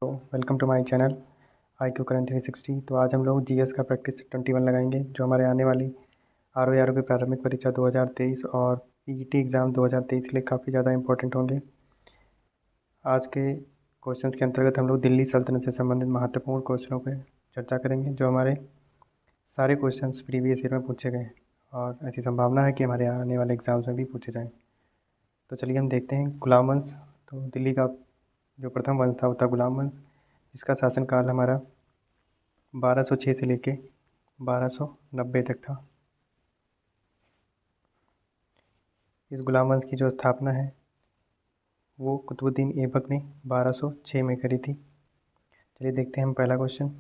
तो welcome to my channel IQ current 360। तो आज हम लोग जीएस का प्रैक्टिस 21 लगाएंगे जो हमारे आने वाली आर की प्रारंभिक परीक्षा 2023 और पीईटी एग्ज़ाम 2023 के लिए काफ़ी ज़्यादा इंपॉर्टेंट होंगे। आज के क्वेश्चंस के अंतर्गत हम लोग दिल्ली सल्तनत से संबंधित महत्वपूर्ण क्वेश्चनों पर चर्चा करेंगे जो हमारे सारे क्वेश्चंस प्रीवियस ईयर में पूछे गए हैं और ऐसी संभावना है कि हमारे आने वाले एग्ज़ाम्स में भी पूछे जाएँ। तो चलिए हम देखते हैं गुलाम वंश। तो दिल्ली का जो प्रथम वंश था वो था गुलाम वंश, जिसका शासनकाल हमारा 1206 से लेके 1290 तक था। इस गुलाम वंश की जो स्थापना है वो कुतुबुद्दीन ऐबक ने 1206 में करी थी। चलिए देखते हैं हम पहला क्वेश्चन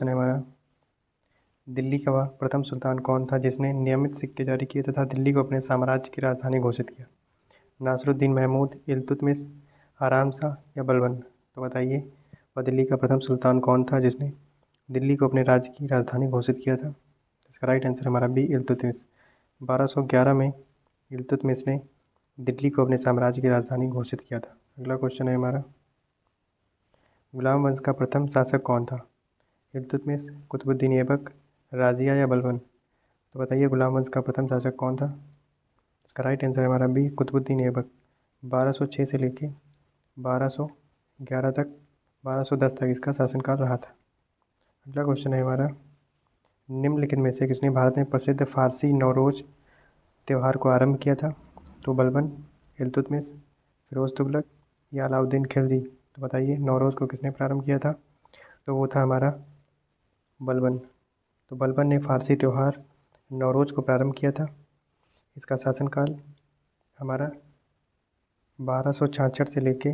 है हमारा, दिल्ली का वह प्रथम सुल्तान कौन था जिसने नियमित सिक्के जारी किए तथा दिल्ली को अपने साम्राज्य की राजधानी घोषित किया? नासरुद्दीन महमूद, इल्तुतमिश, आराम शाह या बलबन? तो बताइए वह दिल्ली का प्रथम सुल्तान कौन था जिसने दिल्ली को अपने राज्य की राजधानी घोषित किया था? इसका राइट आंसर हमारा बी, इल्तुतमिश। 1211 में इल्तुतमिश ने दिल्ली को अपने साम्राज्य की राजधानी घोषित किया था। अगला क्वेश्चन है हमारा, गुलाम वंश का प्रथम शासक कौन था? इल्तुतमिश, कुतुबुद्दीन ऐबक, राजिया या बलबन? तो बताइए गुलाम वंश का प्रथम शासक कौन था? इसका राइट आंसर है हमारा बी, कुतुबुद्दीन ऐबक। 1206 से लेके 1211 तक 1210 तक इसका शासनकाल रहा था। अगला क्वेश्चन है हमारा, निम्नलिखित में से किसने भारत में प्रसिद्ध फारसी नवरोज त्यौहार को आरंभ किया था? तो बलबन, इल्तुतमिश, फिरोज तुगलक या अलाउद्दीन खिलजी? तो बताइए नवरोज को किसने प्रारंभ किया था? तो वो था हमारा बलबन। तो बलबन ने फारसी त्यौहार नवरोज को प्रारंभ किया था। इसका शासनकाल हमारा 1266 से लेके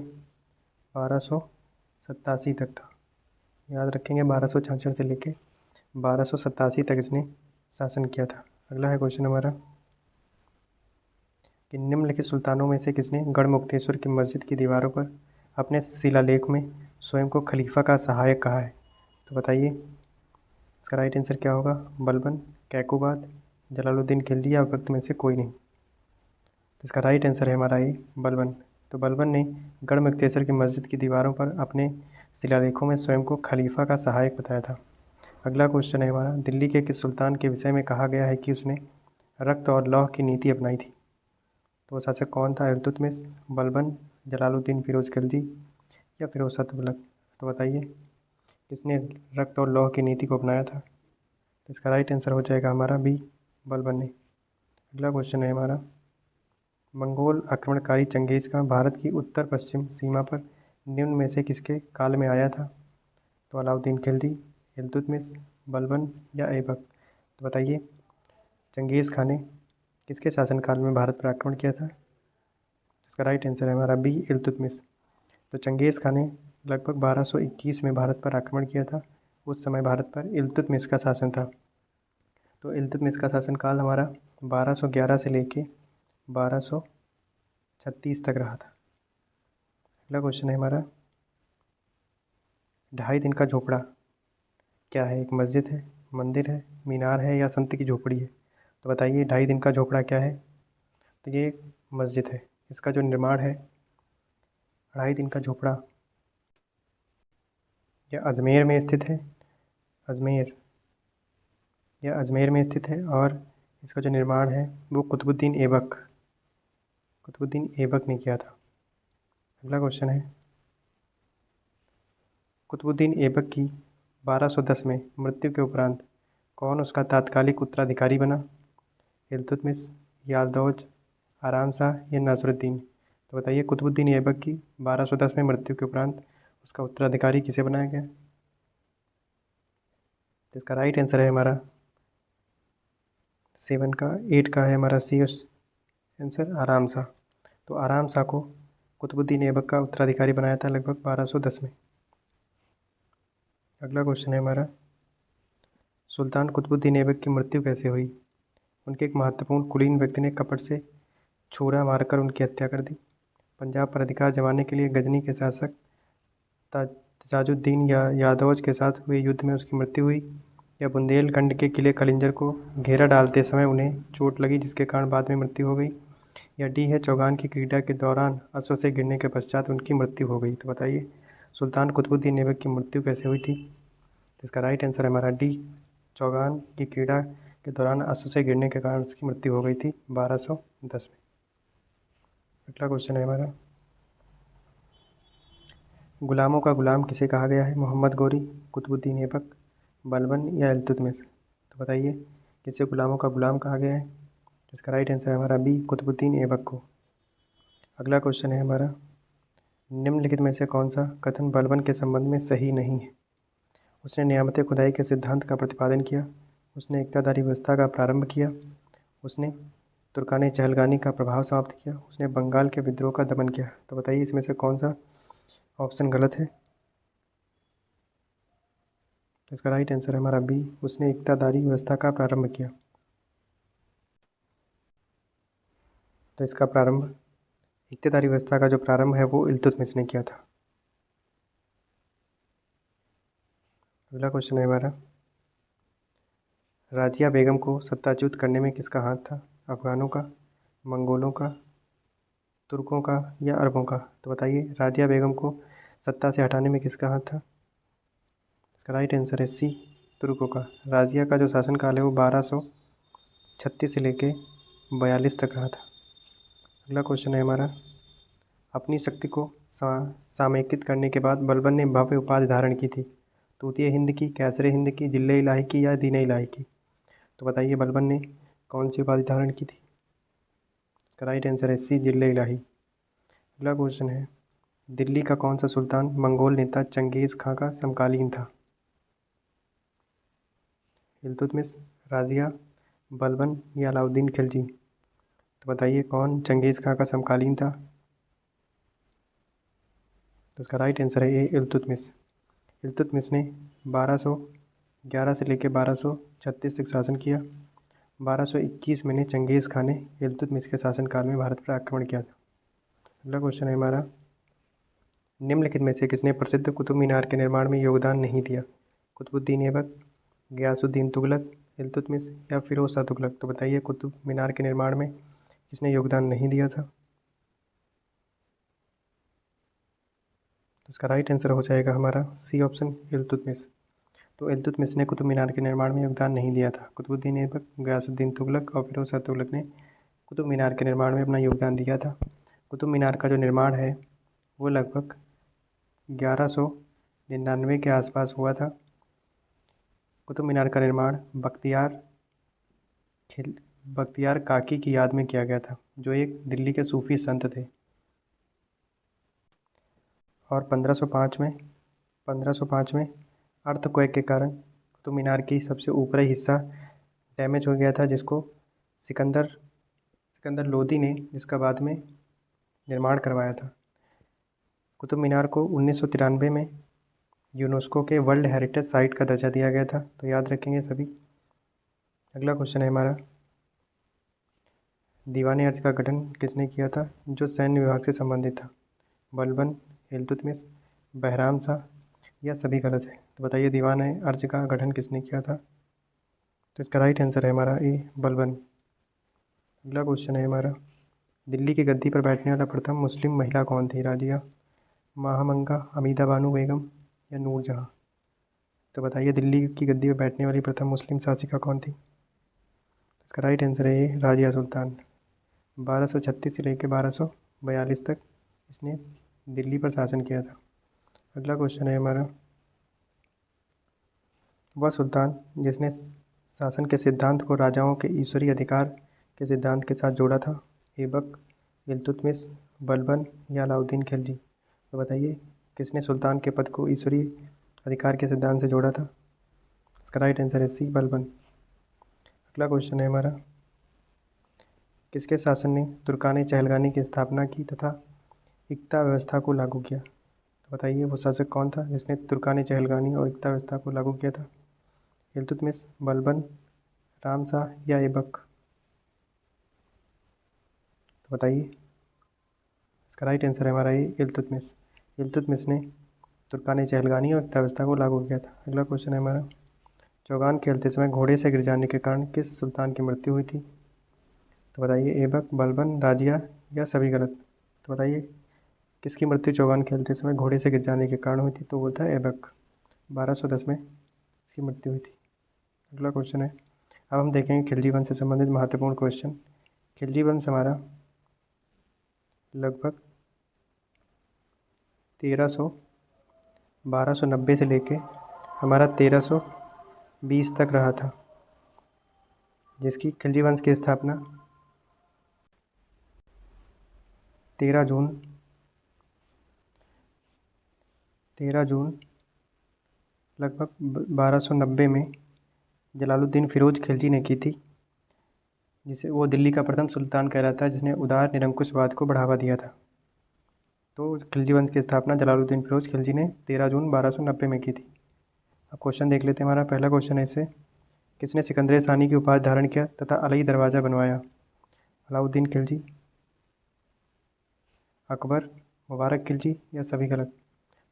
1287 तक था। याद रखेंगे 1266 से लेके 1287 तक इसने शासन किया था। अगला है क्वेश्चन हमारा कि निम्नलिखित सुल्तानों में से किसने गढ़मुक्तेश्वर की मस्जिद की दीवारों पर अपने शिलालेख में स्वयं को खलीफा का सहायक कहा है? तो बताइए इसका राइट आंसर क्या होगा? बलबन, कैकुबाद, जलालुद्दीन खिलजी या वक्त में से कोई नहीं? तो इसका राइट आंसर है हमारा ये बलबन। तो बलबन ने गढ़मुक्तेश्वर की मस्जिद की दीवारों पर अपने शिलालेखों में स्वयं को खलीफा का सहायक बताया था। अगला क्वेश्चन है हमारा, दिल्ली के किस सुल्तान के विषय में कहा गया है कि उसने रक्त और लौह की नीति अपनाई थी? तो वो शासक कौन था? इल्तुतमिश, बलबन, जलालुद्दीन फिरोज खिलजी या फिरोज शाह तुगलक? तो बताइए किसने रक्त और लौह की नीति को अपनाया था? तो इसका राइट आंसर हो जाएगा हमारा बी, बलबन ने। अगला क्वेश्चन है हमारा, मंगोल आक्रमणकारी चंगेज़ खां भारत की उत्तर पश्चिम सीमा पर निम्न में से किसके काल में आया था? तो अलाउद्दीन खिलजी, इल्तुतमिश, बलबन या ऐबक? तो बताइए चंगेज़ खां ने किसके शासनकाल में भारत पर आक्रमण किया था? इसका राइट आंसर है हमारा बी, इल्तुतमिश। तो चंगेज़ खां ने लगभग 1221 में भारत पर आक्रमण किया था। उस समय भारत पर इल्तुतमिश का शासन था। तो इल्तुतमिश का शासनकाल हमारा 1211 से लेके 1236 तक रहा था। अगला क्वेश्चन है हमारा, 2.5 दिन का झोपड़ा क्या है? एक मस्जिद है, मंदिर है, मीनार है या संत की झोपड़ी है? तो बताइए 2.5 दिन का झोपड़ा क्या है? तो ये एक मस्जिद है। इसका जो निर्माण है 2.5 दिन का झोपड़ा यह अजमेर में स्थित है, अजमेर में स्थित है और इसका जो निर्माण है वो कुतुबुद्दीन ऐबक ने किया था। अगला क्वेश्चन है, कुतुबुद्दीन ऐबक की 1210 में मृत्यु के उपरांत कौन उसका तात्कालिक उत्तराधिकारी बना? इल्तुतमिश, यालदौज, आराम शाह या नासरुद्दीन? तो बताइए कुतुबुद्दीन ऐबक की 1210 में मृत्यु के उपरांत उसका उत्तराधिकारी किसे बनाया गया? तो इसका राइट आंसर है हमारा 8 का है हमारा सी आंसर, आराम शाह। तो आराम शाह को कुतुबुद्दीन ऐबक का उत्तराधिकारी बनाया था लगभग 1210 में। अगला क्वेश्चन है हमारा, सुल्तान कुतुबुद्दीन ऐबक की मृत्यु कैसे हुई? उनके एक महत्वपूर्ण कुलीन व्यक्ति ने कपट से छुरा मारकर उनकी हत्या कर दी। पंजाब पर अधिकार जमाने के लिए गजनी के शासक ताजुद्दीन या यादौज के साथ हुए युद्ध में उसकी मृत्यु हुई, या बुंदेलखंड के किले कलिंजर को घेरा डालते समय उन्हें चोट लगी जिसके कारण बाद में मृत्यु हो गई, या डी है चौगान की क्रीड़ा के दौरान अश्व से गिरने के पश्चात उनकी मृत्यु हो गई? तो बताइए सुल्तान कुतुबुद्दीन ऐबक की मृत्यु कैसे हुई थी? तो इसका राइट आंसर है हमारा डी, चौगान की क्रीड़ा के दौरान अश्व से गिरने के कारण उसकी मृत्यु हो गई थी 1210 में। अगला क्वेश्चन है हमारा, गुलामों का गुलाम किसे कहा गया है? मोहम्मद गोरी, कुतुबुद्दीन ऐबक, बलबन या इल्तुतमिश? तो बताइए किसे गुलामों का गुलाम कहा गया है? तो इसका राइट आंसर है हमारा बी, कुतुबुद्दीन ऐबक को। अगला क्वेश्चन है हमारा, निम्नलिखित में से कौन सा कथन बलबन के संबंध में सही नहीं है? उसने नियामत खुदाई के सिद्धांत का प्रतिपादन किया, उसने इक्तादारी व्यवस्था का प्रारंभ किया, उसने तुर्कानी चहलगानी का प्रभाव समाप्त किया, उसने बंगाल के विद्रोह का दमन किया। तो बताइए इसमें से कौन सा ऑप्शन गलत है? इसका राइट आंसर है हमारा बी, उसने इक्तादारी व्यवस्था का प्रारंभ किया। तो इसका प्रारंभ, इक्तादारी व्यवस्था का जो प्रारंभ है वो इल्तुतमिश ने किया था। अगला क्वेश्चन है हमारा, राजिया बेगम को सत्ताच्युत करने में किसका हाथ था? अफगानों का, मंगोलों का, तुर्कों का या अरबों का? तो बताइए राजिया बेगम को सत्ता से हटाने में किसका हाथ था? इसका राइट आंसर है सी, तुर्कों का। राजिया का जो शासनकाल है वो 1236 से लेके 42 तक रहा था। अगला क्वेश्चन है हमारा, अपनी शक्ति को सामयिकृत करने के बाद बलबन ने भव्य उपाधि धारण की थी। तूतिया हिंद की, कैसरे हिंद की, जिले इलाही की या दीन इलाही की? तो बताइए बलबन ने कौन सी उपाधि धारण की थी? इसका राइट आंसर है सी, जिले इलाही। अगला क्वेश्चन है, दिल्ली का कौन सा सुल्तान मंगोल नेता चंगेज़ खां का समकालीन था? इल्तुतमिश, राजिया, बलबन या अलाउद्दीन खिलजी? तो बताइए कौन चंगेज़ खां का समकालीन था? तो इसका राइट आंसर है ए, इल्तुतमिश। इल्तुतमिश ने 1211 से लेकर 1236 तक शासन किया। 1221 में ने चंगेज़ खां ने इल्तुतमिश के शासनकाल में भारत पर आक्रमण किया था। अगला क्वेश्चन है हमारा, निम्नलिखित में से किसने प्रसिद्ध कुतुब मीनार के निर्माण में योगदान नहीं दिया? कुतुबुद्दीन ऐबक, गयासुद्दीन तुगलक, इल्तुतमिश या फिरोज शाह तुगलक? तो बताइए कुतुब मीनार के निर्माण में किसने योगदान नहीं दिया था? तो इसका राइट आंसर हो जाएगा हमारा सी ऑप्शन, इल्तुतमिश। तो इल्तुतमिश ने कुतुब मीनार के निर्माण में योगदान नहीं दिया था। कुतुबुद्दीन ऐबक, गयासुद्दीन तुगलक और फिरोज शाह तुगलक ने कुतुब मीनार के निर्माण में अपना योगदान दिया था। कुतुब मीनार का जो निर्माण है वो लगभग 1199 के आसपास हुआ था। कुतुब मीनार का निर्माण बख्तियार काकी की याद में किया गया था, जो एक दिल्ली के सूफी संत थे। और 1505 में अर्थक्वेक के कारण कुतुब मीनार की सबसे ऊपरी हिस्सा डैमेज हो गया था, जिसको सिकंदर लोदी ने जिसका बाद में निर्माण करवाया था। कुतुब मीनार को 1993 में यूनेस्को के वर्ल्ड हेरिटेज साइट का दर्जा दिया गया था, तो याद रखेंगे सभी। अगला क्वेश्चन है हमारा, दीवान अर्ज का गठन किसने किया था जो सैन्य विभाग से संबंधित था? बलबन, इल्तुतमिश, बहराम शाह या सभी गलत है? तो बताइए दीवान अर्ज का गठन किसने किया था? तो इसका राइट आंसर है हमारा ए, बलबन। अगला क्वेश्चन है हमारा, दिल्ली की गद्दी पर बैठने वाला प्रथम मुस्लिम महिला कौन थी? राजिया, महामंगा, हमीदा बानो बेगम या नूरजहाँ? तो बताइए दिल्ली की गद्दी पर बैठने वाली प्रथम मुस्लिम शासिका कौन थी? इसका राइट आंसर है ये, राजिया सुल्तान। 1236 से लेकर 1242 तक इसने दिल्ली पर शासन किया था। अगला क्वेश्चन है हमारा, वह सुल्तान जिसने शासन के सिद्धांत को राजाओं के ईश्वरीय अधिकार के सिद्धांत के साथ जोड़ा था? ऐबक, इल्तुतमिश, बलबन या अलाउद्दीन खिलजी? तो बताइए किसने सुल्तान के पद को ईश्वरीय अधिकार के सिद्धांत से जोड़ा था? इसका राइट आंसर है सी, बलबन। अगला क्वेश्चन है हमारा, किसके शासन ने तुर्कानी चहलगानी की स्थापना की तथा इक्ता व्यवस्था को लागू किया? तो बताइए वो शासक कौन था जिसने तुर्कानी चहलगानी और इक्ता व्यवस्था को लागू किया था? इल्तुतमिश, बलबन, राम शाह या ऐबक? तो बताइए इसका राइट आंसर है हमारा ये, इल्तुतमिश। इल्तुतमिश ने तुर्कानी चहलगानी और इक्ता व्यवस्था को लागू किया था। अगला क्वेश्चन है हमारा, चौगान खेलते समय घोड़े से गिर जाने के कारण किस सुल्तान की मृत्यु हुई थी? तो बताइए ऐबक, बलबन, राजिया या सभी गलत? तो बताइए किसकी मृत्यु चौगान खेलते समय घोड़े से गिर जाने के कारण हुई थी? तो वो था ऐबक। 1210 में इसकी मृत्यु हुई थी। अगला क्वेश्चन है, अब हम देखेंगे खिलजी वंश से संबंधित महत्वपूर्ण क्वेश्चन। खिलजी वंश हमारा लगभग 1290 से लेके हमारा 1320 तक रहा था, जिसकी खिलजी वंश की स्थापना 13 जून लगभग 1290 में जलालुद्दीन फिरोज खिलजी ने की थी, जिसे वो दिल्ली का प्रथम सुल्तान कहलाता है जिसने उदार निरंकुशवाद को बढ़ावा दिया था। तो खिलजी वंश की स्थापना जलालुद्दीन फिरोज खिलजी ने 13 जून 1290 में की थी। अब क्वेश्चन देख लेते हैं। हमारा पहला क्वेश्चन है इसे, किसने सिकंदर सानी की उपाधि धारण किया तथा अलई दरवाज़ा बनवाया? अलाउद्दीन खिलजी, अकबर, मुबारक खिलजी या सभी गलत?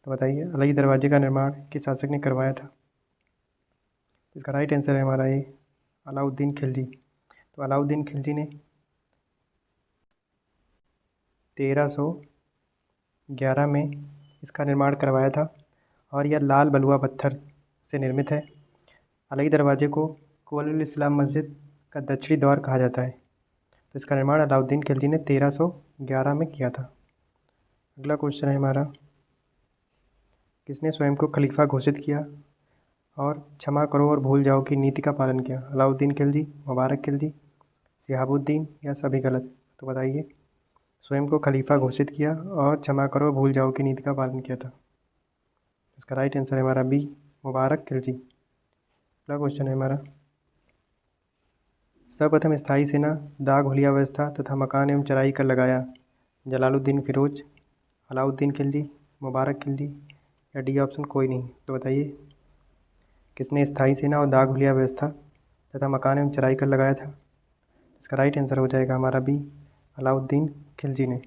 तो बताइए अलई दरवाजे का निर्माण किस शासक ने करवाया था? इसका राइट आंसर है हमारा ये अलाउद्दीन खिलजी। तो अलाउद्दीन खिलजी ने 1311 में इसका निर्माण करवाया था और यह लाल बलुआ पत्थर से निर्मित है। अलई दरवाजे को कुल इस्लाम मस्जिद का दक्षिणी द्वार कहा जाता है। तो इसका निर्माण अलाउद्दीन खिलजी ने 1311 में किया था। अगला क्वेश्चन है हमारा, किसने स्वयं को खलीफा घोषित किया और क्षमा करो और भूल जाओ की नीति का पालन किया? अलाउद्दीन खिलजी, मुबारक खिलजी, शिहाबुद्दीन या सभी गलत? तो बताइए स्वयं को खलीफा घोषित किया और क्षमा करो भूल जाओ की नीति का पालन किया था। इसका राइट आंसर है हमारा बी, मुबारक खिलजी। अगला क्वेश्चन है हमारा, सर्वप्रथम स्थायी सेना दाग हुलिया व्यवस्था तथा मकान एवं चराई कर लगाया? जलालुद्दीन फिरोज, अलाउद्दीन खिलजी, मुबारक खिलजी या डी ऑप्शन कोई नहीं? तो बताइए किसने स्थायी सेना और दाग हुलिया व्यवस्था तथा मकान एवं चराई कर लगाया था? इसका राइट आंसर हो जाएगा हमारा बी, अलाउद्दीन खिलजी ने।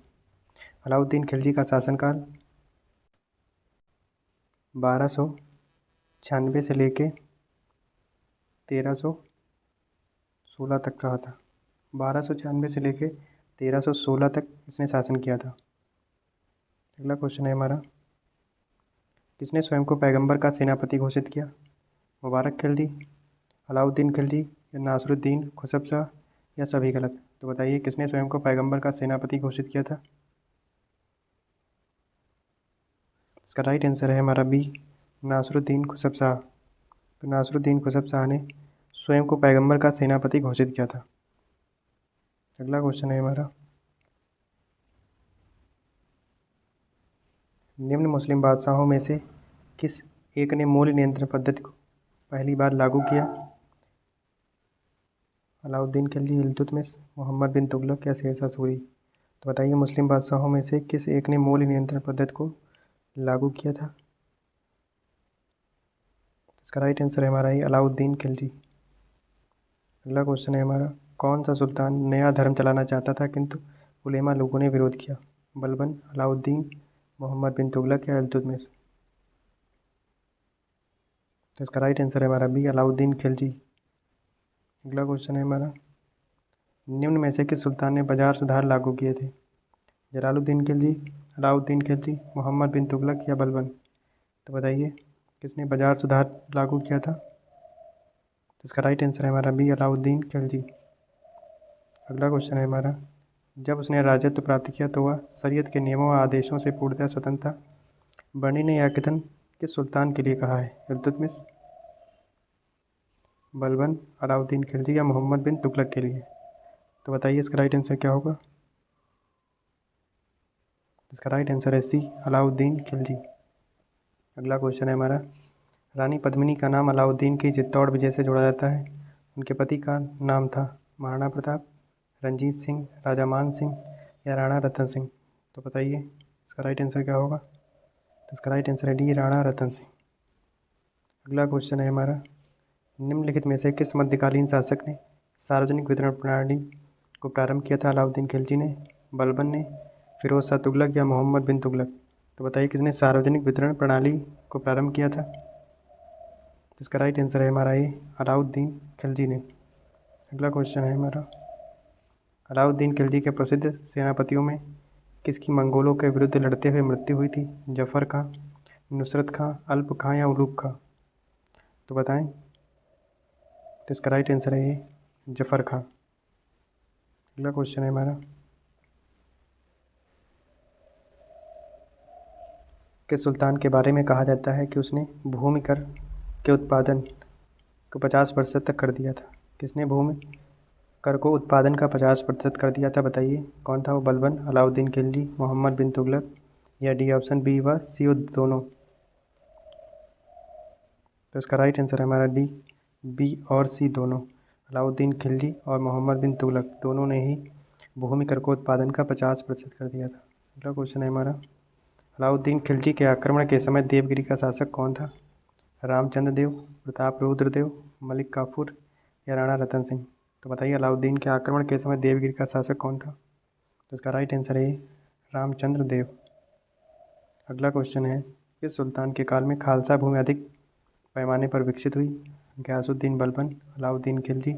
अलाउद्दीन खिलजी का शासनकाल 1296 से लेके 1316 तक रहा था। 1296 से लेके 1316 तक इसने शासन किया था। अगला क्वेश्चन है हमारा, किसने स्वयं को पैगंबर का सेनापति घोषित किया? मुबारक खिलजी, अलाउद्दीन खिलजी या नासरुद्दीन खुसब शाह या सभी गलत? तो बताइए किसने स्वयं को पैगंबर का सेनापति घोषित किया था? इसका राइट आंसर है हमारा बी, नासरुद्दीन खुसब शाह। तो नासरुद्दीन खुसब शाह ने स्वयं को पैगंबर का सेनापति घोषित किया था। अगला क्वेश्चन है हमारा, निम्न मुस्लिम बादशाहों में से किस एक ने मूल्य नियंत्रण पद्धति को पहली बार लागू किया? अलाउद्दीन खिलजी, इल्तुतमिश, मोहम्मद बिन तुगलक या शेरशाह सूरी? तो बताइए मुस्लिम बादशाहों में से किस एक ने मूल्य नियंत्रण पद्धति को लागू किया था? इसका राइट आंसर है हमारा ये अलाउद्दीन खिलजी। अगला क्वेश्चन है हमारा, कौन सा सुल्तान नया धर्म चलाना चाहता था किंतु उलेमा लोगों ने विरोध किया? बलबन, अलाउद्दीन, मोहम्मद बिन तुगलक या इल्तुतमिश? तो इसका राइट आंसर है हमारा बी, अलाउद्दीन खिलजी। अगला क्वेश्चन है हमारा, निम्न में से किस सुल्तान ने बाजार सुधार लागू किए थे? जलालुद्दीन खिलजी, अलाउद्दीन खिलजी, मोहम्मद बिन तुगलक या बलबन? तो बताइए किसने बाजार सुधार लागू किया था? तो इसका राइट आंसर है हमारा बी, अलाउद्दीन खिलजी। अगला क्वेश्चन है हमारा, जब उसने राजत्व प्राप्त किया तो वह शरीयत के नियमों व आदेशों से पूर्णतः स्वतंत्र था? बर्नी ने यह कथन किस सुल्तान के लिए कहा है? इल्तुतमिश, बलबन, अलाउद्दीन खिलजी या मोहम्मद बिन तुगलक के लिए? तो बताइए इसका राइट आंसर क्या होगा? इसका राइट आंसर है सी, अलाउद्दीन खिलजी। अगला क्वेश्चन है हमारा, रानी पद्मिनी का नाम अलाउद्दीन की चित्तौड़ विजय से जोड़ा जाता है। उनके पति का नाम था महाराणा प्रताप, रंजीत सिंह, राजा मान सिंह या राणा रतन सिंह? तो बताइए इसका राइट आंसर क्या होगा? तो इसका राइट आंसर है डी, राणा रतन सिंह। अगला क्वेश्चन है हमारा, निम्नलिखित में से किस मध्यकालीन शासक ने सार्वजनिक वितरण प्रणाली को प्रारंभ किया था? अलाउद्दीन खिलजी ने, बलबन ने, फिरोज शाह तुगलक या मोहम्मद बिन तुगलक? तो बताइए किसने सार्वजनिक वितरण प्रणाली को प्रारंभ किया था? तो इसका राइट आंसर है हमारा ये अलाउद्दीन खिलजी ने। अगला क्वेश्चन है हमारा, अलाउद्दीन खिलजी के प्रसिद्ध सेनापतियों में किसकी मंगोलों के विरुद्ध लड़ते हुए मृत्यु हुई थी? जफ़र खां, नुसरत खां, अल्प खां या उलूग खां? तो बताएं। तो इसका राइट आंसर है ये जफ़र खां। अगला क्वेश्चन है हमारा, किस सुल्तान के बारे में कहा जाता है कि उसने भूमि कर के उत्पादन को 50% तक कर दिया था? किसने भूमि कर को उत्पादन का 50% कर दिया था? बताइए कौन था वो? बलबन, अलाउद्दीन खिलजी, मोहम्मद बिन तुगलक या डी ऑप्शन बी व सी दोनों? तो इसका राइट आंसर है हमारा डी, बी और सी दोनों। अलाउद्दीन खिलजी और मोहम्मद बिन तुगलक दोनों ने ही भूमि कर को उत्पादन का 50% कर दिया था। अगला क्वेश्चन है हमारा, अलाउद्दीन खिलजी के आक्रमण के समय देवगिरी का शासक कौन था? रामचंद्र देव, प्रताप रुद्र देव, मलिक काफूर या राणा रतन सिंह? तो बताइए अलाउद्दीन के आक्रमण के समय देवगिरी का शासक कौन था? तो इसका राइट आंसर है रामचंद्र देव। अगला क्वेश्चन है, किस सुल्तान के काल में खालसा भूमि अधिक पैमाने पर विकसित हुई? गयासुद्दीन बलबन, अलाउद्दीन खिलजी,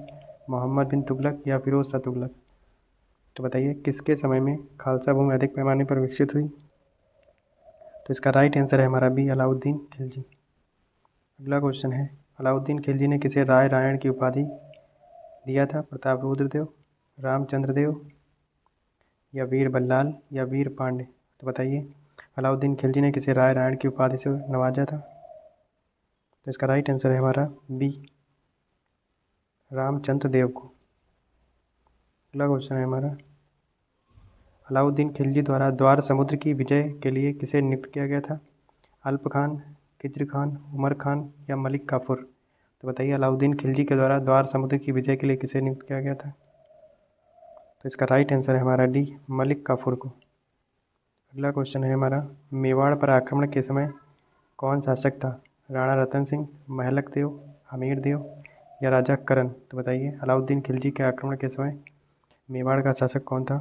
मोहम्मद बिन तुगलक या फिरोज शाह तुगलक? तो बताइए किसके समय में खालसा भूमि अधिक पैमाने पर विकसित हुई? तो इसका राइट आंसर है हमारा बी, अलाउद्दीन खिलजी। अगला क्वेश्चन है, अलाउद्दीन खिलजी ने किसे राय रायण की उपाधि दिया था? प्रताप रुद्र देव, रामचंद्र देव या वीर बल्लाल या वीर पांडे? तो बताइए अलाउद्दीन खिलजी ने किसे राय रायण की उपाधि से नवाजा था? तो इसका राइट आंसर है हमारा बी, रामचंद्र देव को। अगला क्वेश्चन है हमारा, अलाउद्दीन खिलजी द्वारा द्वार समुद्र की विजय के लिए किसे नियुक्त किया गया था? अल्प खान, खिज्र खान, उमर खान या मलिक काफूर? तो बताइए अलाउद्दीन खिलजी के द्वारा द्वार समुद्र की विजय के लिए किसे नियुक्त किया गया था? तो इसका राइट आंसर है हमारा डी, मलिक काफूर को। अगला क्वेश्चन है हमारा, मेवाड़ पर आक्रमण के समय कौन शासक था? राणा रतन सिंह, महलक देव, हमीर देव या राजा करण? तो बताइए अलाउद्दीन खिलजी के आक्रमण के समय मेवाड़ का शासक कौन था?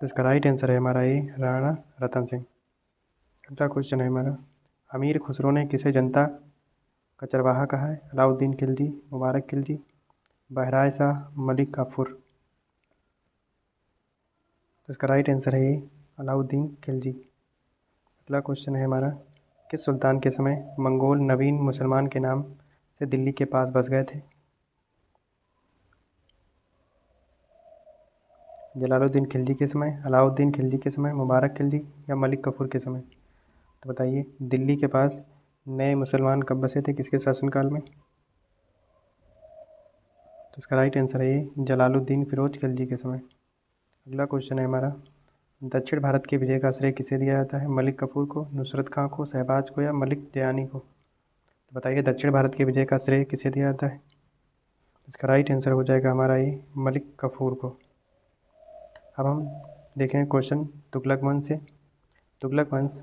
तो इसका राइट आंसर है हमारा ये राणा रतन सिंह। अगला क्वेश्चन है हमारा, अमीर खुसरो ने किसे जनता का चरवाहा कहा है? अलाउद्दीन खिलजी, मुबारक खिलजी, बहराय शाह, मलिक काफूर? तो इसका राइट आंसर है ये अलाउद्दीन खिलजी। अगला क्वेश्चन है हमारा, किस सुल्तान के समय मंगोल नवीन मुसलमान के नाम से दिल्ली के पास बस गए थे? जलालुद्दीन खिलजी के समय, अलाउद्दीन खिलजी के समय, मुबारक खिलजी या मलिक काफूर के समय? तो बताइए दिल्ली के पास नए मुसलमान कब बसे थे, किसके शासनकाल में? तो इसका राइट आंसर है ये जलालुद्दीन फिरोज खिलजी के समय। अगला क्वेश्चन है हमारा, दक्षिण भारत के विजय का श्रेय किसे दिया जाता है? मलिक काफूर को, नुसरत खां को, शहबाज को या मलिक जयानी को? तो बताइए दक्षिण भारत के विजय का श्रेय किसे दिया जाता है? इसका राइट आंसर हो जाएगा हमारा ये मलिक काफूर को। अब हम देखें क्वेश्चन तुगलक वंश से। तुगलक वंश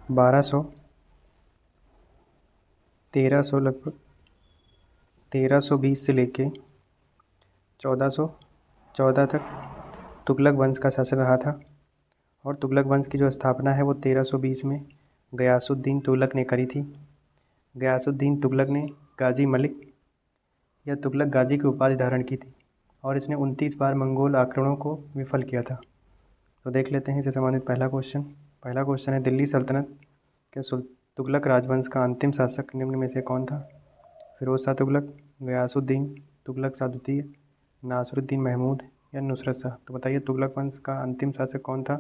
1300 लगभग 1320 से लेके 1414 तक तुगलक वंश का शासन रहा था। और तुगलक वंश की जो स्थापना है वो 1320 में गयासुद्दीन तुगलक ने करी थी। गयासुद्दीन तुगलक ने गाजी मलिक या तुगलक गाजी की उपाधि धारण की थी और इसने 29 बार मंगोल आक्रमणों को विफल किया था। तो देख लेते हैं इससे संबंधित पहला क्वेश्चन। पहला क्वेश्चन है, दिल्ली सल्तनत के तुगलक राजवंश का अंतिम शासक निम्न में से कौन था? फिरोज शाह तुगलक, गयासुद्दीन तुगलक शाह द्वितीय, नासरुद्दीन महमूद या नुसरत शाह? तो बताइए तुगलक वंश का अंतिम शासक कौन था?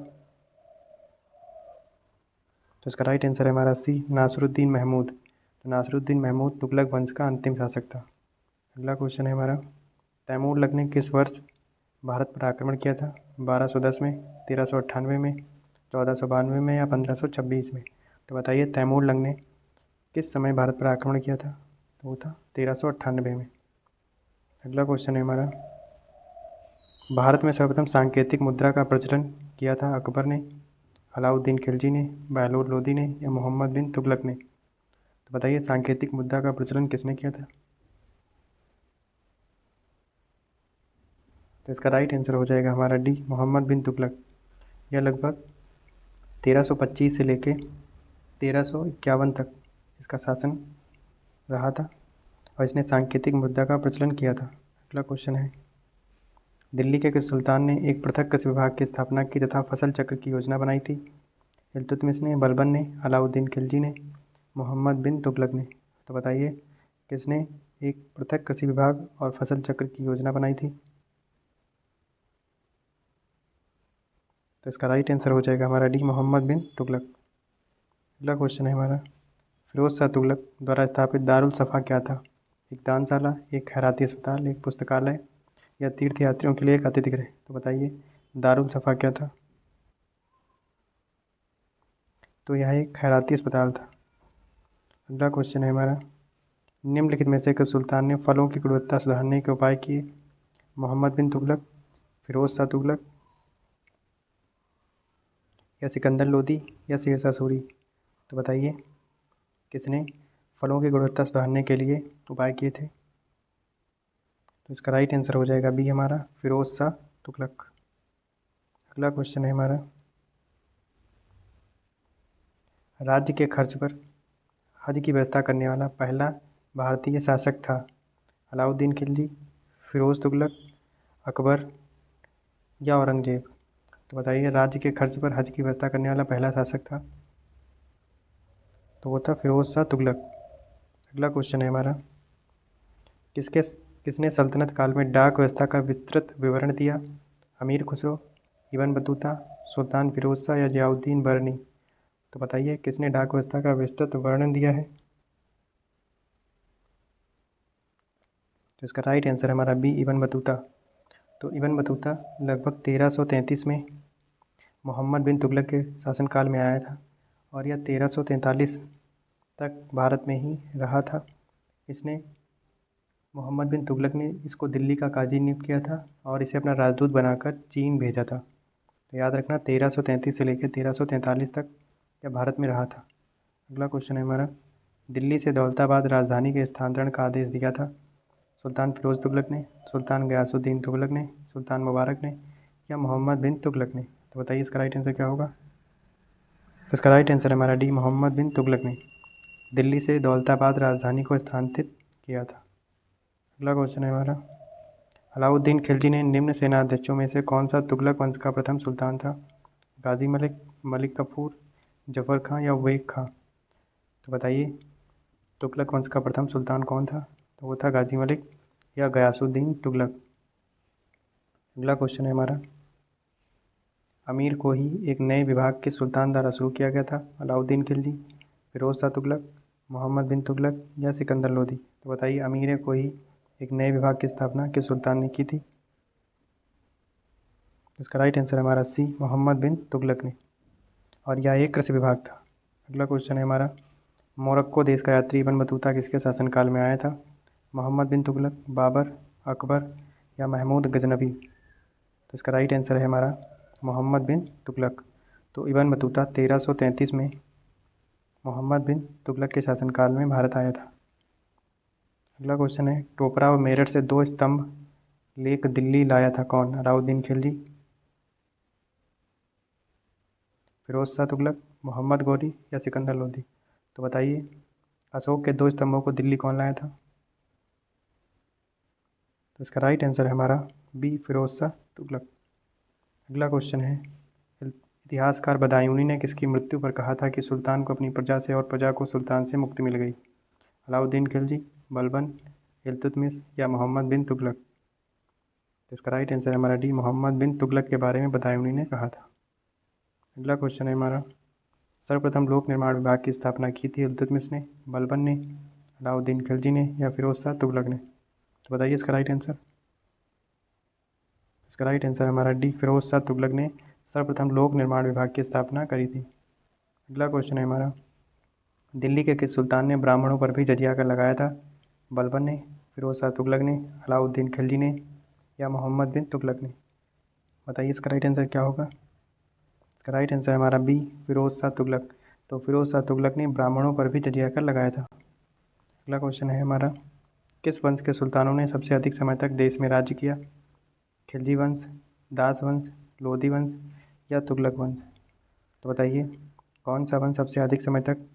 तो इसका राइट आंसर है हमारा सी, नासरुद्दीन महमूद। तो नासरुद्दीन महमूद तुगलक वंश का अंतिम शासक था। अगला क्वेश्चन है हमारा, तैमूरलक ने किस वर्ष भारत पर आक्रमण किया था? 1210 में, 1398 में, 1492 में या 1526 में? तो बताइए तैमूरलक ने किस समय भारत पर आक्रमण किया था? तो वो था 1398 में। अगला क्वेश्चन है हमारा, भारत में सर्वप्रथम सांकेतिक मुद्रा का प्रचलन किया था अकबर ने, अलाउद्दीन खिलजी ने, बहलोल लोदी ने या मोहम्मद बिन तुगलक ने? तो बताइए सांकेतिक मुद्रा का प्रचलन किसने किया था? तो इसका राइट आंसर हो जाएगा हमारा डी, मोहम्मद बिन तुगलक। यह लगभग 1325 से लेके 1351 तक इसका शासन रहा था और इसने सांकेतिक मुद्रा का प्रचलन किया था। अगला क्वेश्चन है, दिल्ली के किस सुल्तान ने एक पृथक कृषि विभाग की स्थापना की तथा फसल चक्र की योजना बनाई थी? इल्तुतमिश ने, बलबन ने, अलाउद्दीन खिलजी ने, मोहम्मद बिन तुगलक ने। तो बताइए किसने एक पृथक कृषि विभाग और फसल चक्र की योजना बनाई थी? तो इसका राइट आंसर हो जाएगा हमारा डी, मोहम्मद बिन तुगलक। अगला क्वेश्चन है हमारा, फिरोज शाह तुगलक द्वारा स्थापित दारुल सफ़ा क्या था? एक दानशाला, एक खैराती अस्पताल, एक पुस्तकालय या तीर्थयात्रियों के लिए एक अतिथि गृह। तो बताइए दारुल सफ़ा क्या था? तो यह एक खैराती अस्पताल था। अगला क्वेश्चन है हमारा, निम्नलिखित में से किस सुल्तान ने फलों की गुणवत्ता सुधारने के उपाय किए? मोहम्मद बिन तुगलक, फिरोज शाह तुगलक या सिकंदर लोदी या शेरशाह सूरी। तो बताइए किसने फलों की गुणवत्ता सुधारने के लिए उपाय किए थे? तो इसका राइट आंसर हो जाएगा बी हमारा, फिरोज शाह तुगलक। अगला क्वेश्चन है हमारा, राज्य के खर्च पर हज की व्यवस्था करने वाला पहला भारतीय शासक था? अलाउद्दीन खिलजी, फिरोज तुगलक, अकबर या औरंगजेब। तो बताइए राज्य के खर्च पर हज की व्यवस्था करने वाला पहला शासक था? तो वो था फिरोज शाह तुगलक। अगला क्वेश्चन है हमारा, किसके किसने सल्तनत काल में डाक व्यवस्था का विस्तृत विवरण दिया? अमीर खुसरो, इब्न बतूता, सुल्तान फिरोज शाह या जियाउद्दीन बरनी। तो बताइए किसने डाक व्यवस्था का विस्तृत वर्णन दिया है? तो इसका राइट आंसर हमारा बी, इब्न बतूता। तो इब्न बतूता लगभग 1333 में मोहम्मद बिन तुगलक के शासनकाल में आया था और यह 1343 तक भारत में ही रहा था। इसने मोहम्मद बिन तुगलक ने इसको दिल्ली का काजी नियुक्त किया था और इसे अपना राजदूत बनाकर चीन भेजा था। तो याद रखना 1333 से लेकर 1343 तक यह भारत में रहा था। अगला क्वेश्चन है हमारा, दिल्ली से दौलताबाद राजधानी के स्थानांतरण का आदेश दिया था? सुल्तान फिरोज तुगलक ने, सुल्तान गयासुद्दीन तुगलक ने, सुल्तान मुबारक ने या मोहम्मद बिन तुगलक ने। तो बताइए इसका राइट आंसर क्या होगा? तो इसका राइट आंसर हमारा डी, मोहम्मद बिन तुगलक ने दिल्ली से दौलताबाद राजधानी को स्थानांतरित किया था। अगला क्वेश्चन है हमारा, अलाउद्दीन खिलजी ने निम्न सेनाध्यक्षों में से कौन सा तुगलक वंश का प्रथम सुल्तान था? गाजी मलिक, मलिक कफूर, जफ़र खां या उबैद खां। तो बताइए तुगलक वंश का प्रथम सुल्तान कौन था? तो वो था गाजी मलिक या गयासुद्दीन तुगलक। अगला क्वेश्चन है हमारा, अमीर को ही एक नए विभाग के सुल्तान द्वारा शुरू किया गया था? अलाउद्दीन खिलजी, फिरोज शाह तुगलक, मोहम्मद बिन तुगलक या सिकंदर लोदी। तो बताइए अमीर को ही एक नए विभाग की स्थापना किस सुल्तान ने की थी? इसका राइट आंसर हमारा सी, मोहम्मद बिन तुगलक ने, और यह एक कृषि विभाग था। अगला क्वेश्चन है हमारा, मोरक्को देश का यात्री इब्न बतूता किसके शासनकाल में आया था? मोहम्मद बिन तुगलक, बाबर, अकबर या महमूद गजनबी। तो इसका राइट आंसर है हमारा मोहम्मद बिन तुगलक। तो इब्न बतूता 1333 में मोहम्मद बिन तुगलक के शासनकाल में भारत आया था। अगला क्वेश्चन है, टोपरा और मेरठ से 2 स्तंभ लेक दिल्ली लाया था कौन? अलाउद्दीन खिलजी, फिरोज शाह तुगलक, मोहम्मद गौरी या सिकंदर लोदी। तो बताइए अशोक के 2 स्तंभों को दिल्ली कौन लाया था? तो इसका राइट आंसर है हमारा बी, फिरोज शाह तुगलक। अगला क्वेश्चन है, इतिहासकार बदायूनी ने किसकी मृत्यु पर कहा था कि सुल्तान को अपनी प्रजा से और प्रजा को सुल्तान से मुक्ति मिल गई? अलाउद्दीन खिलजी, बलबन, इल्तुतमिश या मोहम्मद बिन तुगलक। तो इसका राइट आंसर है हमारा डी, मोहम्मद बिन तुगलक के बारे में बदायूनी ने कहा था। अगला क्वेश्चन है हमारा, सर्वप्रथम लोक निर्माण विभाग की स्थापना की थी इल्तुतमिश ने, बलबन ने, अलाउद्दीन खिलजी ने या फिरोज शाह तुगलक ने। तो बताइए इसका राइट आंसर। इसका राइट आंसर हमारा डी, फिरोज शाह तुगलक ने सर्वप्रथम लोक निर्माण विभाग की स्थापना करी थी। अगला क्वेश्चन है हमारा, दिल्ली के किस सुल्तान ने ब्राह्मणों पर भी जजिया कर लगाया था? बलबन ने, फिरोज शाह तुगलक ने, अलाउद्दीन खिलजी ने या मोहम्मद बिन तुगलक ने। बताइए इसका राइट आंसर क्या होगा? इसका राइट आंसर हमारा बी, फिरोज शाह तुगलक। तो फिरोज शाह तुगलक ने ब्राह्मणों पर भी जजिया कर लगाया था। अगला क्वेश्चन है हमारा, किस वंश के सुल्तानों ने सबसे अधिक समय तक देश में राज्य किया? खिलजी वंश, दास वंश, लोधी वंश या तुगलक वंश। तो बताइए कौन सा वंश सबसे अधिक समय तक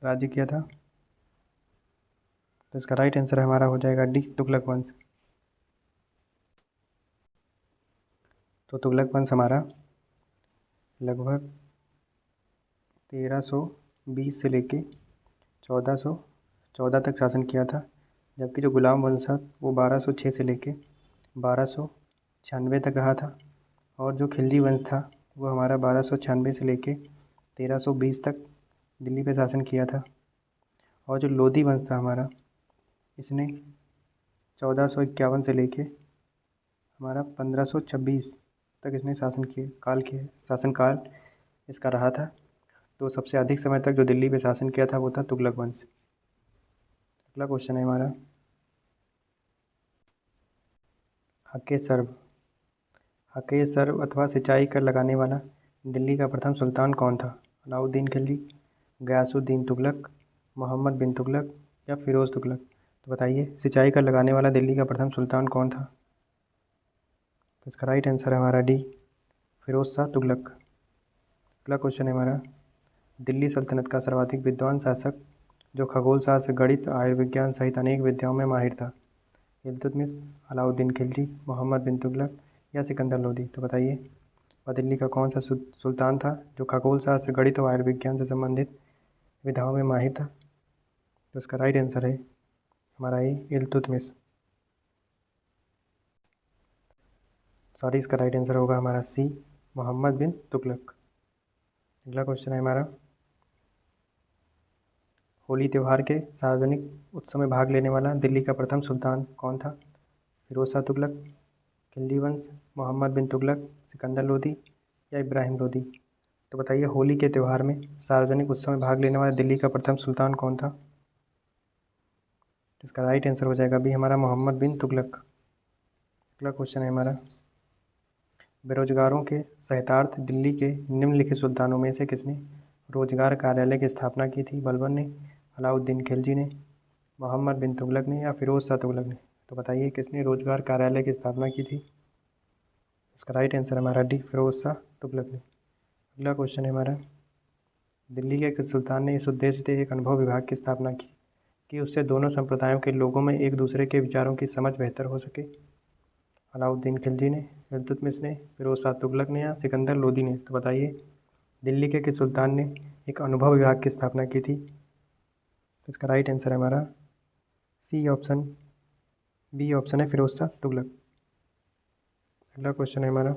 राज्य किया था? तो इसका राइट आंसर हमारा हो जाएगा डी, तुगलक वंश। तो तुगलक वंश हमारा लगभग 1320 से लेके 1414 तक शासन किया था, जबकि जो गुलाम वंश था वो 1206 से लेके 1296 तक रहा था, और जो खिलजी वंश था वो हमारा 1296 से लेके 1320 तक दिल्ली पे शासन किया था। और जो लोधी वंश था हमारा, इसने 1451 से लेके हमारा 1526 तक इसने शासनकाल इसका रहा था। तो सबसे अधिक समय तक जो दिल्ली पे शासन किया था वो था तुगलक वंश। अगला क्वेश्चन है हमारा, हके सर्व अथवा सिंचाई कर लगाने वाला दिल्ली का प्रथम सुल्तान कौन था? अलाउद्दीन खिलजी, गयासुद्दीन तुगलक, मोहम्मद बिन तुगलक या फिरोज़ तुगलक? तो बताइए सिंचाई कर लगाने वाला दिल्ली का प्रथम सुल्तान कौन था? तो इसका राइट आंसर है हमारा डी, फिरोज़ शाह तुगलक। अगला क्वेश्चन है हमारा, दिल्ली सल्तनत का सर्वाधिक विद्वान शासक जो खगोल शास्त्र, गणित, आयुर्विज्ञान सहित अनेक विद्याओं में माहिर था? इल्तुतमिश, अलाउद्दीन खिलजी, मोहम्मद बिन तुगलक या सिकंदर लोदी? तो बताइए वह दिल्ली का कौन सा सुल्तान था जो खगोल शास्त्र, गणित और आयुर्विज्ञान से संबंधित विधाओं में माहिर था? तो इसका राइट आंसर है हमारा ये इल्तुतमिश। सॉरी, इसका राइट आंसर होगा हमारा सी, मोहम्मद बिन तुगलक। अगला क्वेश्चन है हमारा, होली त्यौहार के सार्वजनिक उत्सव में भाग लेने वाला दिल्ली का प्रथम सुल्तान कौन था? फिरोज शाह तुगलक, खिलजी वंश, मोहम्मद बिन तुगलक, सिकंदर लोदी या इब्राहिम लोदी? तो बताइए होली के त्यौहार में सार्वजनिक उत्सव में भाग लेने वाला दिल्ली का प्रथम सुल्तान कौन था? इसका राइट आंसर हो जाएगा भी हमारा मोहम्मद बिन तुगलक। अगला क्वेश्चन है हमारा, बेरोजगारों के सहितार्थ दिल्ली के निम्नलिखित सुल्तानों में से किसने रोजगार कार्यालय की स्थापना की थी? बलबन ने, अलाउद्दीन खिलजी ने, मोहम्मद बिन तुगलक ने या फिरोज शाह तुगलक ने? तो बताइए किसने रोजगार कार्यालय की स्थापना की थी? इसका राइट आंसर हमारा डी, फिरोज शाह तुगलक ने। अगला क्वेश्चन है हमारा, दिल्ली के किस सुल्तान ने इस उद्देश्य से एक अनुभव विभाग की स्थापना की कि उससे दोनों संप्रदायों के लोगों में एक दूसरे के विचारों की समझ बेहतर हो सके? अलाउद्दीन खिलजी ने, इल्तुतमिश ने, फिरोज शाह तुगलक ने या सिकंदर लोदी ने? तो बताइए दिल्ली के किस सुल्तान ने एक अनुभव विभाग की स्थापना की थी? तो इसका राइट आंसर है हमारा सी ऑप्शन, बी ऑप्शन है फिरोज शाह तुगलक। अगला क्वेश्चन है हमारा,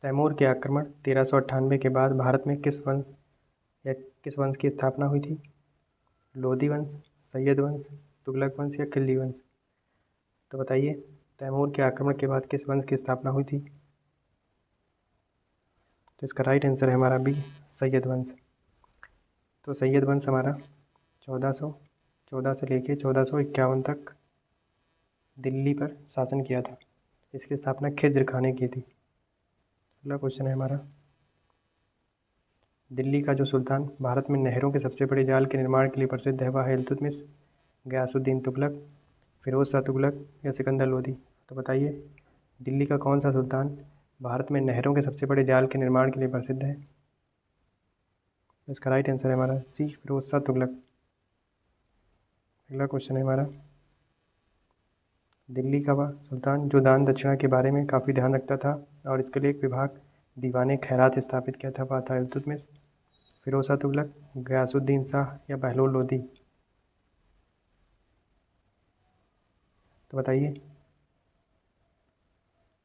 तैमूर के आक्रमण 1398 के बाद भारत में किस वंश की स्थापना हुई थी? लोधी वंश, सैयद वंश, तुगलक वंश या खिलजी वंश? तो बताइए तैमूर के आक्रमण के बाद किस वंश की स्थापना हुई थी? तो इसका राइट आंसर है हमारा बी, सैयद वंश। तो सैयद वंश हमारा 1414 से लेके 1451 तक दिल्ली पर शासन किया था। इसकी स्थापना खिज्र खां ने की थी। अगला क्वेश्चन है हमारा, दिल्ली का जो सुल्तान भारत में नहरों के सबसे बड़े जाल के निर्माण के लिए प्रसिद्ध है वह है इल्तुतमिश, गयासुद्दीन तुगलक, फिरोज शाह तुगलक या सिकंदर लोदी? तो बताइए दिल्ली का कौन सा सुल्तान भारत में नहरों के सबसे बड़े जाल के निर्माण के लिए प्रसिद्ध है? इसका राइट आंसर है हमारा सी, फिरोज शाह तुगलक। अगला क्वेश्चन है हमारा, दिल्ली का वह सुल्तान जो दान दक्षिणा के बारे में काफ़ी ध्यान रखता था और इसके लिए एक विभाग दीवाने खैरात स्थापित किया था, वह था इल्तुतमिश, फिरोज शाह तुगलक, गयासुद्दीन शाह या बहलोल लोदी? तो बताइए।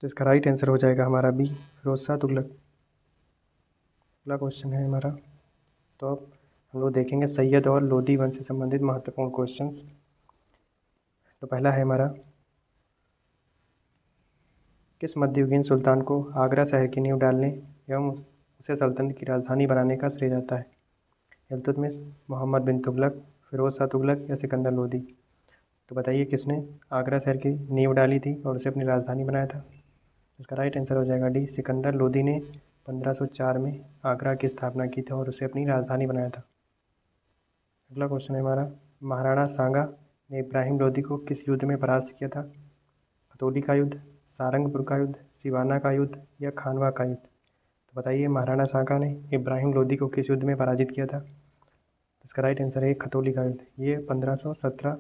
तो इसका राइट आंसर हो जाएगा हमारा बी, फिरोज शाह तुगलक। अगला क्वेश्चन है हमारा, तो अब हम लोग देखेंगे सैयद और लोधी वंश से संबंधित महत्वपूर्ण क्वेश्चंस। तो पहला है हमारा, किस मध्ययुगीन सुल्तान को आगरा शहर की नींव डालने एवं उसे सल्तनत की राजधानी बनाने का श्रेय जाता है? इल्तुतमिश, मोहम्मद बिन तुगलक, फिरोज शाह तुगलक या सिकंदर लोदी? तो बताइए किसने आगरा शहर की नींव डाली थी और उसे अपनी राजधानी बनाया था? इसका राइट आंसर हो जाएगा डी, सिकंदर लोदी ने 1504 में आगरा की स्थापना की थी और उसे अपनी राजधानी बनाया था। अगला क्वेश्चन है हमारा, महाराणा सांगा ने इब्राहिम लोदी को किस युद्ध में परास्त किया था? खतौली का युद्ध, सारंगपुर का युद्ध, सिवाना का युद्ध या खानवा का युद्ध? तो बताइए महाराणा सांगा ने इब्राहिम लोदी को किस युद्ध में पराजित किया था? तो इसका राइट आंसर है खतौली का युद्ध। ये 1517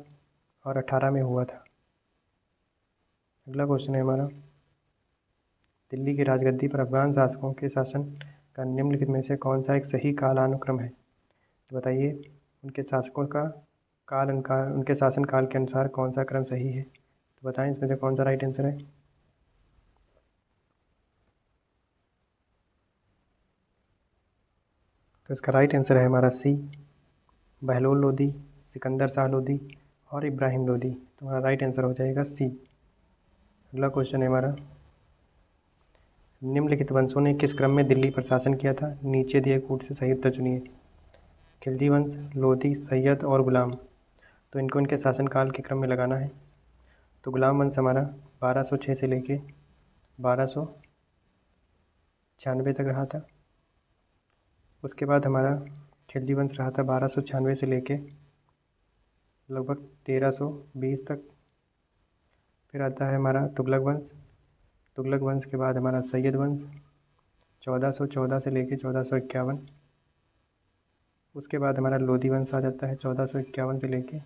और 18 में हुआ था। अगला क्वेश्चन है हमारा, दिल्ली की राजगद्दी पर अफगान शासकों के शासन का निम्नलिखित में से कौन सा एक सही कालानुक्रम है? तो बताइए उनके शासकों का उनके शासनकाल के अनुसार कौन सा क्रम सही है? तो बताएं इसमें से कौन सा राइट आंसर है? तो इसका राइट आंसर है हमारा सी, बहलोल लोदी, सिकंदर शाह लोदी और इब्राहिम लोदी। तो हमारा राइट आंसर हो जाएगा सी। अगला क्वेश्चन है हमारा, निम्नलिखित वंशों ने किस क्रम में दिल्ली पर शासन किया था? नीचे दिए कूट से सही उत्तर चुनिए। खिलजी वंश, लोधी, सैयद और गुलाम। तो इनको इनके शासनकाल के क्रम में लगाना है। तो गुलाम वंश हमारा 1206 से लेके 1296 तक रहा था। उसके बाद हमारा खिलजी वंश रहा था 1296 से लेके लगभग 1320 तक। फिर आता है हमारा तुगलक वंश। तुगलक वंश के बाद हमारा सैयद वंश 1414 से लेके 1451। उसके बाद हमारा लोधी वंश आ जाता है 1451 से लेके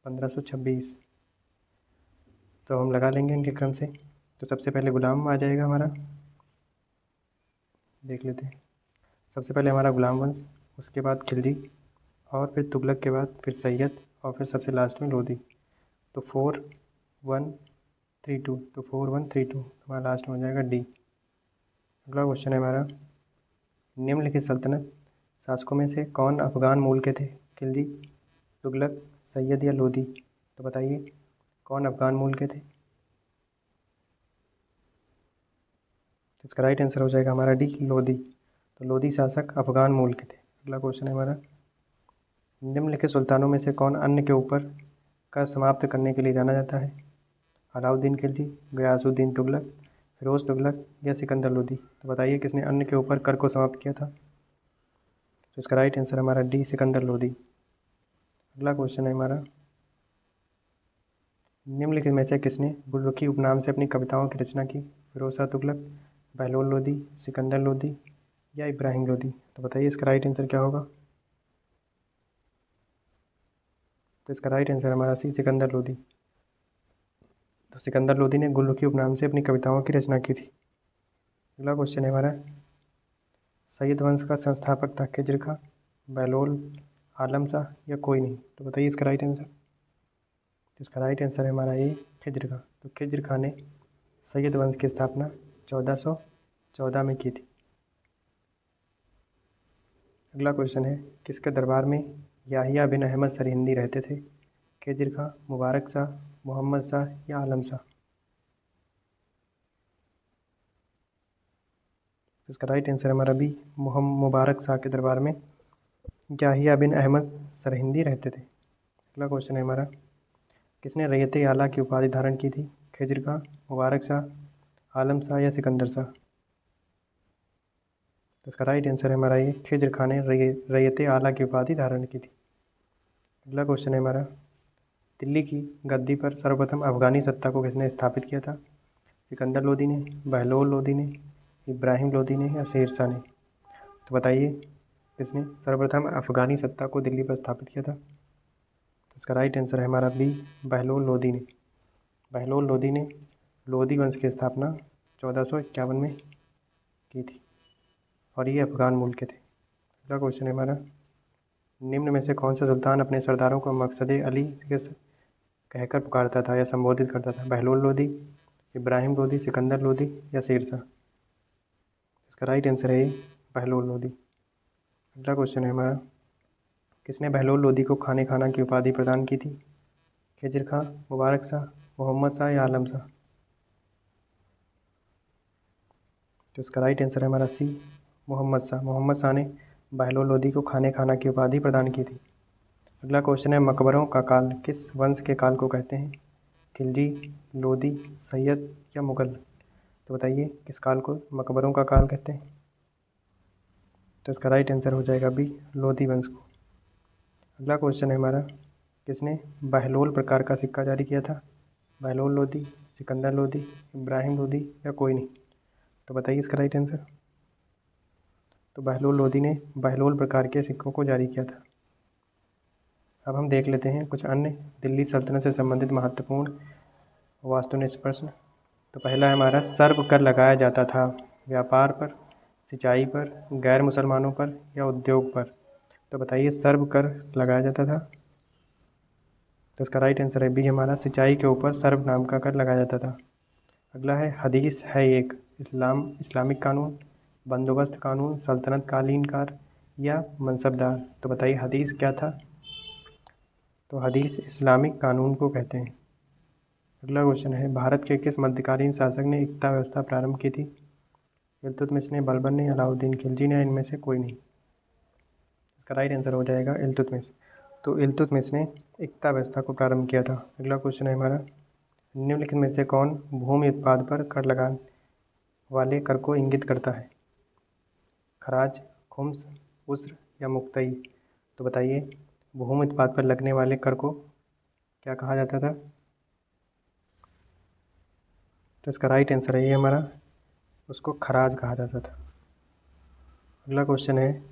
1526। तो हम लगा लेंगे इनके क्रम से। तो सबसे पहले गुलाम आ जाएगा हमारा, देख लेते हैं। सबसे पहले हमारा गुलाम वंश, उसके बाद खिलजी और फिर तुगलक के बाद फिर सैयद और फिर सबसे लास्ट में लोधी। तो 4132, तो 4132 हमारा लास्ट में हो जाएगा डी। अगला क्वेश्चन है हमारा, निम्नलिखित सल्तनत शासकों में से कौन अफगान मूल के थे? खिलजी, तुगलक, सैयद या लोधी? तो बताइए कौन अफगान मूल के थे? तो इसका राइट आंसर हो जाएगा हमारा डी, लोधी। तो लोधी शासक अफगान मूल के थे। अगला क्वेश्चन है हमारा, निम्नलिखित सुल्तानों में से कौन अन्य के ऊपर कर समाप्त करने के लिए जाना जाता है? अलाउद्दीन खिलजी, गयासुद्दीन तुगलक, फिरोज़ तुगलक या सिकंदर लोधी? तो बताइए किसने अन्य के ऊपर कर को समाप्त किया था? तो इसका राइट आंसर हमारा डी, सिकंदर लोधी। अगला क्वेश्चन है हमारा, निम्नलिखित में से किसने गुलरुखी उपनाम से अपनी कविताओं की रचना की? फिरोज शाह तुगलक, बहलोल लोधी, सिकंदर लोधी या इब्राहिम लोधी? तो बताइए इसका राइट आंसर क्या होगा? तो इसका राइट आंसर हमारा सी, सिकंदर लोधी। तो सिकंदर लोधी ने गुलरुखी उपनाम से अपनी कविताओं की रचना की थी। अगला क्वेश्चन है हमारा, सैयद वंश का संस्थापक था खिज्र खां, बहलोल, आलम शाह या कोई नहीं? तो बताइए इसका राइट आंसर। तो इसका राइट आंसर है हमारा ए, खिज्र खां। तो खिज्र खां ने सैयद वंश की स्थापना 1414 में की थी। अगला क्वेश्चन है, किसके दरबार में याहिया बिन अहमद सरहिंदी रहते थे? खिज्र खां, मुबारक शाह, मोहम्मद शाह या आलम शाह? इसका राइट आंसर हमारा बी, मुबारक शाह के दरबार में याहिया बिन अहमद सरहिंदी रहते थे। अगला क्वेश्चन है हमारा, किसने रैयत आला की उपाधि धारण की थी? खिज्र खां, मुबारक शाह, आलम शाह या सिकंदर शाह? तो इसका राइट आंसर है हमारा ये, खिज्र खां ने रैयत आला की उपाधि धारण की थी। अगला क्वेश्चन है हमारा, दिल्ली की गद्दी पर सर्वप्रथम अफगानी सत्ता को किसने स्थापित किया था? सिकंदर लोदी ने, बहलोल लोदी ने, इब्राहिम लोदी ने या शेर शाह ने? तो बताइए किसने सर्वप्रथम अफगानी सत्ता को दिल्ली पर स्थापित किया था? इसका राइट आंसर है हमारा बी, बहलोल लोदी ने। बहलोल लोदी ने लोदी वंश की स्थापना 1451 में की थी और ये अफगान मूल के थे। अगला क्वेश्चन है हमारा, निम्न में से कौन सा सुल्तान अपने सरदारों को मकसद अली के कहकर पुकारता था या संबोधित करता था? बहलोल लोदी, इब्राहिम लोदी, सिकंदर लोदी या शेर शाह? इसका राइट आंसर है बहलोल लोदी। अगला क्वेश्चन है हमारा, किसने बहलोल लोदी को खाने खाना की उपाधि प्रदान की थी? खिज्र खां, मुबारक शाह, मोहम्मद शाह या आलम शाह? तो इसका राइट आंसर है हमारा सी, मोहम्मद शाह। मोहम्मद शाह ने बहलोल लोदी को खाने खाना की उपाधि प्रदान की थी। अगला क्वेश्चन है, मकबरों का काल किस वंश के काल को कहते हैं? खिलजी, लोदी, सैयद या मुगल? तो बताइए किस काल को मकबरों का काल कहते हैं? तो इसका राइट आंसर हो जाएगा बी, लोधी वंश को। अगला क्वेश्चन है हमारा, किसने बहलोल प्रकार का सिक्का जारी किया था? बहलोल लोधी, सिकंदर लोधी, इब्राहिम लोधी या कोई नहीं? तो बताइए इसका राइट आंसर। तो बहलोल लोधी ने बहलोल प्रकार के सिक्कों को जारी किया था। अब हम देख लेते हैं कुछ अन्य दिल्ली सल्तनत से संबंधित महत्वपूर्ण वास्तुनिष्ठ प्रश्न। तो पहला है हमारा सर्व कर लगाया जाता था, व्यापार पर, सिंचाई पर, गैर मुसलमानों पर या उद्योग पर। तो बताइए सर्व कर लगाया जाता था। तो इसका राइट आंसर है बी हमारा, सिंचाई के ऊपर सर्व नाम का कर लगाया जाता था। अगला है हदीस है एक इस्लामिक कानून, बंदोबस्त कानून, सल्तनत कालीन कार या मनसबदार। तो बताइए हदीस क्या था। तो हदीस इस्लामिक कानून को कहते हैं। अगला क्वेश्चन है भारत के किस मध्यकालीन शासक ने इक्ता व्यवस्था प्रारंभ की थी। इल्तुतमिश ने, बलबन ने, अलाउद्दीन खिलजी ने, इनमें से कोई नहीं। इसका राइट आंसर हो जाएगा इल्तुतमिश। तो इल्तुतमिश ने इक्ता व्यवस्था को प्रारंभ किया था। अगला क्वेश्चन है हमारा निम्नलिखित में से कौन भूमि उत्पाद पर कर लगाने वाले कर को इंगित करता है। खराज, खुम्स, उस्र या मुक्तई। तो बताइए भूमि उत्पाद पर लगने वाले कर को क्या कहा जाता था। तो इसका राइट आंसर है ये हमारा, उसको खराज कहा जाता था। अगला क्वेश्चन है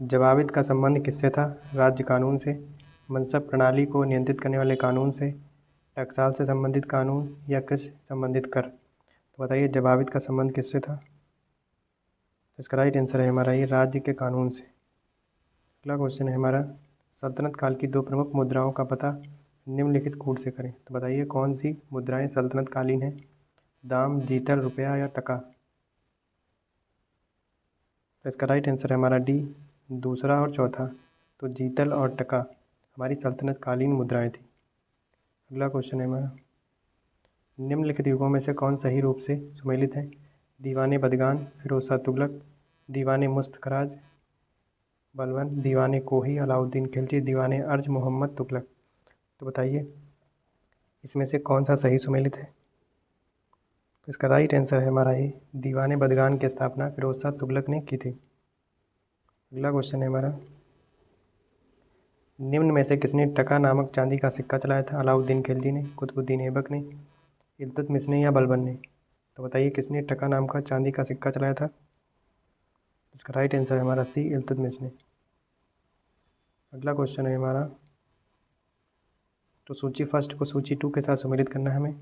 जवाबित का संबंध किससे था। राज्य कानून से, मनसब प्रणाली को नियंत्रित करने वाले कानून से, टकसाल से संबंधित कानून या कृषि संबंधित कर। तो बताइए जवाबित का संबंध किससे था। इसका राइट आंसर है हमारा ये राज्य के कानून से। अगला क्वेश्चन है हमारा सल्तनत काल की दो प्रमुख मुद्राओं का पता निम्नलिखित कूट से करें। तो बताइए कौन सी मुद्राएं सल्तनत कालीन हैं। दाम, जीतल, रुपया या टका। तो इसका राइट आंसर है हमारा डी, दूसरा और चौथा। तो जीतल और टका हमारी सल्तनत कालीन मुद्राएं थी। अगला क्वेश्चन है हमारा निम्नलिखित युगों में से कौन सही रूप से सुमेलित है। दीवाने बदगान, फिरोज शाह तुगलक, दीवाने मुस्तखराज बलबन, दीवाने कोही अलाउद्दीन खिलजी, दीवाने अर्ज मोहम्मद तुगलक। तो बताइए इसमें से कौन सा सही सुमेलित है। तो इसका राइट आंसर है हमारा ये दीवाने बदगान की स्थापना फिरोज शाह तुगलक ने की थी। अगला क्वेश्चन है हमारा निम्न में से किसने टका नामक चांदी का सिक्का चलाया था। अलाउद्दीन खिलजी ने, कुतुबुद्दीन ऐबक ने, इल्तुतमिश ने या बलबन ने। तो बताइए किसने टका नाम का चांदी का सिक्का चलाया था। इसका राइट आंसर है हमारा सी, इल्तुतमिश ने। अगला क्वेश्चन है हमारा तो सूची फर्स्ट को सूची टू के साथ सुमेलित करना है हमें।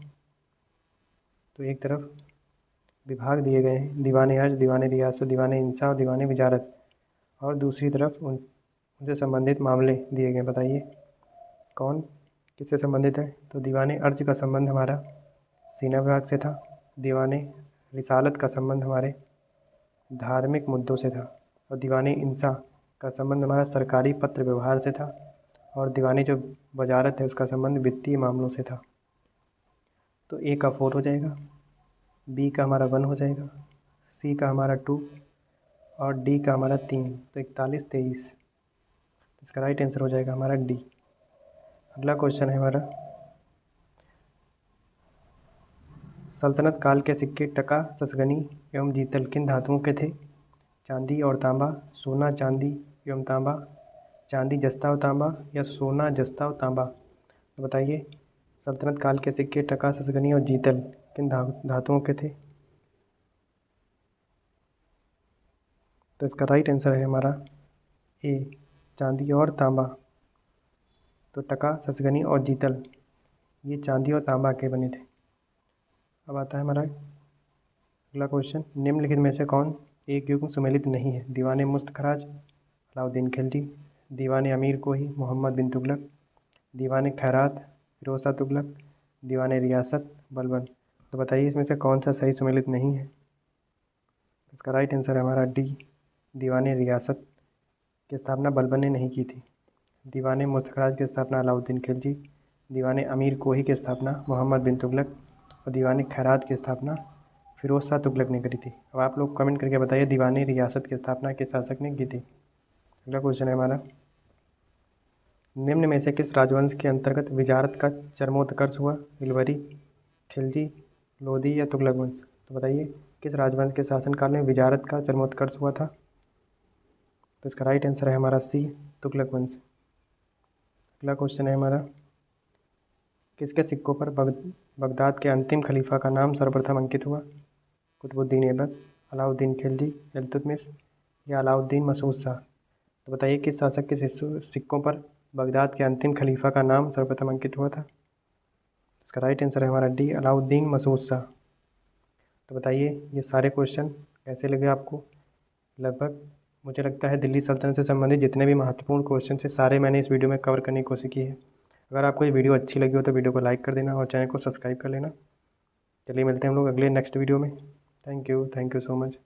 तो एक तरफ विभाग दिए गए हैं दीवाने अर्ज, दीवाने रियासत, दीवाने इंसा और दीवाने विजारत, और दूसरी तरफ उनसे संबंधित मामले दिए गए। बताइए कौन किससे संबंधित है। तो दीवाने अर्ज का संबंध हमारा सीना विभाग से था, दीवाने रिसालत का संबंध हमारे धार्मिक मुद्दों से था, और दीवाने इंसा का संबंध हमारा सरकारी पत्र व्यवहार से था, और दीवाने जो वजारत है उसका संबंध वित्तीय मामलों से था। तो ए का 4 हो जाएगा, बी का हमारा 1 हो जाएगा, सी का हमारा 2 और डी का हमारा 3। तो 41, 23। इसका राइट आंसर हो जाएगा हमारा डी। अगला क्वेश्चन है हमारा सल्तनत काल के सिक्के टका, ससगनी एवं जीतल किन धातुओं के थे। चांदी और तांबा, सोना चांदी एवं तांबा, चांदी जस्ता और तांबा या सोना जस्ता और तांबा। तो बताइए सल्तनत काल के सिक्के टका, ससगनी और जीतल किन धातुओं के थे। तो इसका राइट आंसर है हमारा ए, चांदी और तांबा। तो टका, ससगनी और जीतल ये चांदी और तांबा के बने थे। अब आता है हमारा अगला क्वेश्चन निम्नलिखित में से कौन एक युग सुमेलित नहीं है। दीवाने मुस्तखराज, अलाउद्दीन खिलजी, दीवाने अमीर कोही, मोहम्मद बिन तुगलक, दीवाने खैरात, फिरोज शाह तुगलक, दीवाने रियासत, बलबन। तो बताइए इसमें से कौन सा सही सुमेलित नहीं है। इसका राइट आंसर है हमारा डी, दीवाने रियासत की स्थापना बलबन ने नहीं की थी। दीवाने मुस्तखराज की स्थापना अलाउद्दीन खिलजी, दीवाने अमीर कोही की स्थापना मोहम्मद बिन तुगलक और दीवाने खैरात की स्थापना फिरोज शाह तुगलक ने करी थी। अब आप लोग कमेंट करके बताइए दीवाने रियासत की स्थापना किस शासक ने की थी। अगला क्वेश्चन है हमारा निम्न में से किस राजवंश के अंतर्गत विजारत का चरमोत्कर्ष हुआ। इलवरी, खिलजी, लोधी या तुगलक वंश। तो बताइए किस राजवंश के शासनकाल में विजारत का चरमोत्कर्ष हुआ था। तो इसका राइट आंसर है हमारा सी, तुगलक वंश। अगला क्वेश्चन है हमारा किसके सिक्कों पर बगदाद के अंतिम खलीफा का नाम सर्वप्रथम अंकित हुआ। कुतुबुद्दीन ऐबक, अलाउद्दीन खिलजी, इल्तुतमिश या अलाउद्दीन मसूद शाह। तो बताइए किस शासक के सिक्कों पर बगदाद के अंतिम खलीफा का नाम सर्वप्रथम अंकित हुआ था। इसका राइट आंसर है हमारा डी, अलाउद्दीन मसूद शाह। तो बताइए ये सारे क्वेश्चन कैसे लगे आपको। लगभग मुझे लगता है दिल्ली सल्तनत से संबंधित जितने भी महत्वपूर्ण क्वेश्चन थे सारे मैंने इस वीडियो में कवर करने की कोशिश की है। अगर आपको ये वीडियो अच्छी लगी हो तो वीडियो को लाइक कर देना और चैनल को सब्सक्राइब कर लेना। चलिए मिलते हैं हम लोग अगले नेक्स्ट वीडियो में। Thank you so much.